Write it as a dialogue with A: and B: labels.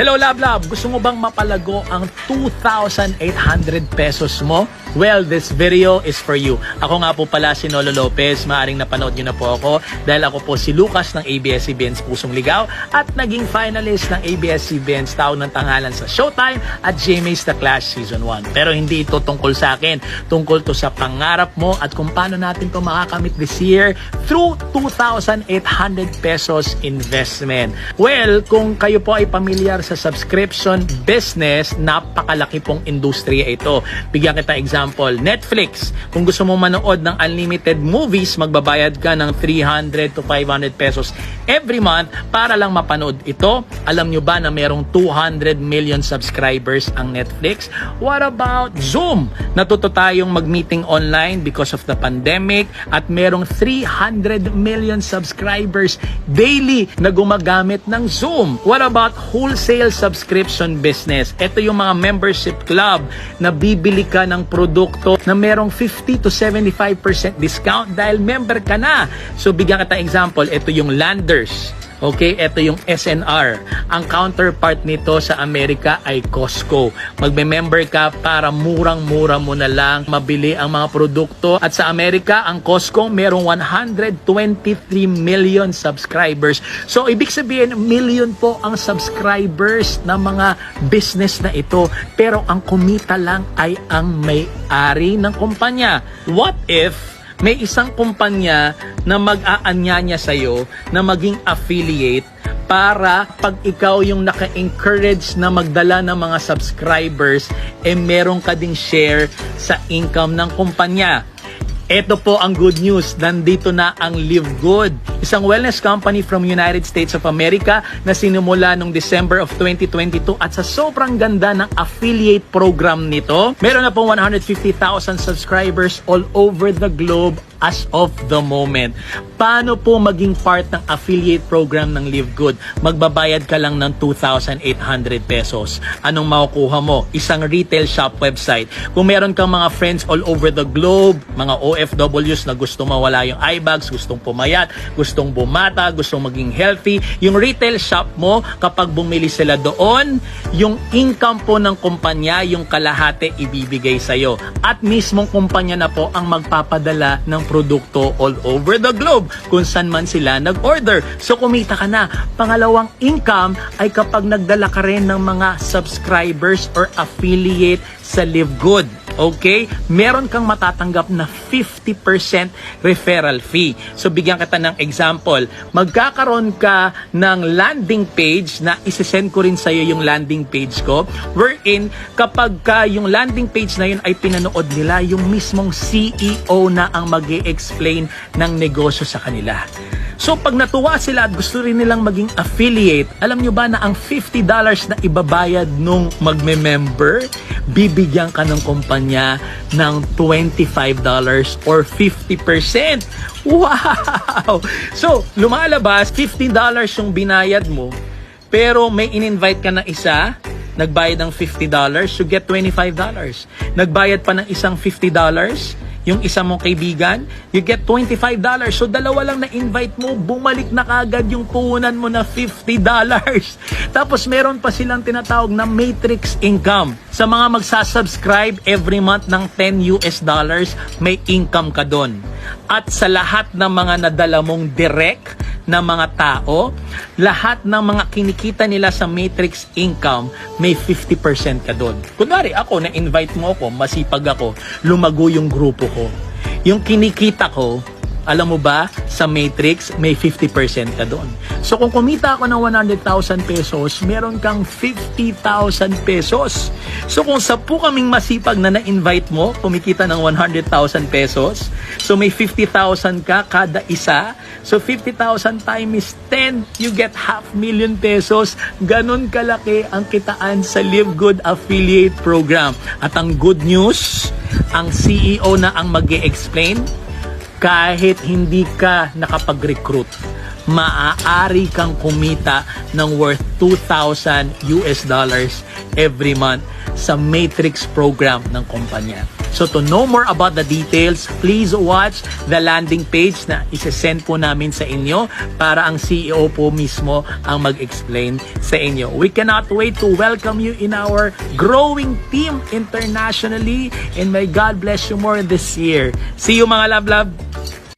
A: Hello Lab Lab! Gusto mo bang mapalago ang 2,800 pesos mo? Well, this video is for you. Ako nga po pala si Nolo Lopez. Maaring napanood nyo na po ako dahil ako po si Lucas ng ABS-CBN's Pusong Ligaw at naging finalist ng ABS-CBN's Tawag ng Tanghalan sa Showtime at GMA's The Clash Season 1. Pero hindi ito tungkol sa akin. Tungkol to sa pangarap mo at kung paano natin ito makakamit this year through 2,800 pesos investment. Well, kung kayo po ay pamilyar sa subscription business, napakalaki pong industriya ito. Bigyan kita example, Netflix. Kung gusto mo manood ng unlimited movies, magbabayad ka ng 300 to 500 pesos every month para lang mapanood ito. Alam nyo ba na merong 200 million subscribers ang Netflix? What about Zoom? Natuto tayong mag-meeting online because of the pandemic at merong 300 million subscribers daily na gumagamit ng Zoom. What about wholesale subscription business? Ito yung mga membership club na bibili ka ng produkto na merong 50 to 75% discount dahil member ka na. So bigyan kita example, ito yung Landers. Okay, ito yung SNR. Ang counterpart nito sa Amerika ay Costco. Magme-member ka para murang-mura mo na lang mabili ang mga produkto. At sa Amerika, ang Costco merong 123 million subscribers. So, ibig sabihin, million po ang subscribers ng mga business na ito. Pero ang kumita lang ay ang may-ari ng kumpanya. What if may isang kumpanya na mag-aanyanya sa'yo na maging affiliate para pag ikaw yung naka-encourage na magdala ng mga subscribers, meron ka ding share sa income ng kumpanya. Ito po ang good news. Nandito na ang Live Good. Isang wellness company from United States of America na sinimula noong December of 2022 at sa sobrang ganda ng affiliate program nito, meron na po 150,000 subscribers all over the globe as of the moment. Paano po maging part ng affiliate program ng Live Good? Magbabayad ka lang ng 2,800 pesos. Anong makukuha mo? Isang retail shop website. Kung meron kang mga friends all over the globe, mga OFWs na gusto mawala yung eye bags, gustong pumayat, gustong bumata, gustong maging healthy, yung retail shop mo, kapag bumili sila doon, yung income po ng kumpanya, yung kalahati ibibigay sa'yo. At mismong kumpanya na po ang magpapadala ng produkto all over the globe kung saan man sila nag-order. So kumita ka na. Pangalawang income ay kapag nagdala ka rin ng mga subscribers or affiliate sa Live Good. Okay? Meron kang matatanggap na 50% referral fee. So, bigyan kita ng example. Magkakaroon ka ng landing page na isesend ko rin sa'yo yung landing page ko. Wherein, kapag yung landing page na yun ay pinanood nila, yung mismong CEO na ang mag-i-explain ng negosyo sa kanila. So, pag natuwa sila at gusto rin nilang maging affiliate, alam nyo ba na ang $50 na ibabayad nung magme-member, bibigyan ka ng kumpanya ng $25 or 50%. Wow! So, lumalabas, $50 yung binayad mo, pero may in-invite ka na isa, nagbayad ng $50, you get $25. Nagbayad pa ng isang $50, yung isa mong kaibigan, you get $25. So, dalawa lang na-invite mo, bumalik na kagad yung puhunan mo na $50. Tapos, meron pa silang tinatawag na matrix income. Sa mga magsasubscribe every month ng $10, may income ka doon. At sa lahat ng mga nadala mong direct na mga tao, lahat ng mga kinikita nila sa matrix income, may 50% ka doon. Kunwari ako, na-invite mo ako, masipag ako, lumago yung grupo ko. Yung kinikita ko, alam mo ba, sa matrix, may 50% ka doon. So kung kumita ako ng 100,000 pesos, meron kang 50,000 pesos. So kung 10 kaming masipag na na-invite mo, kumikita ng 100,000 pesos, so may 50,000 ka kada isa. So 50,000 times 10, you get 500,000 pesos. Ganon kalaki ang kitaan sa Live Good Affiliate Program. At ang good news, ang CEO na ang mag-e-explain, kahit hindi ka nakapag-recruit, maaari kang kumita ng worth $2,000 every month sa matrix program ng kumpanya. So to know more about the details, please watch the landing page na isesend po namin sa inyo para ang CEO po mismo ang mag-explain sa inyo. We cannot wait to welcome you in our growing team internationally, and may God bless you more this year. See you mga love.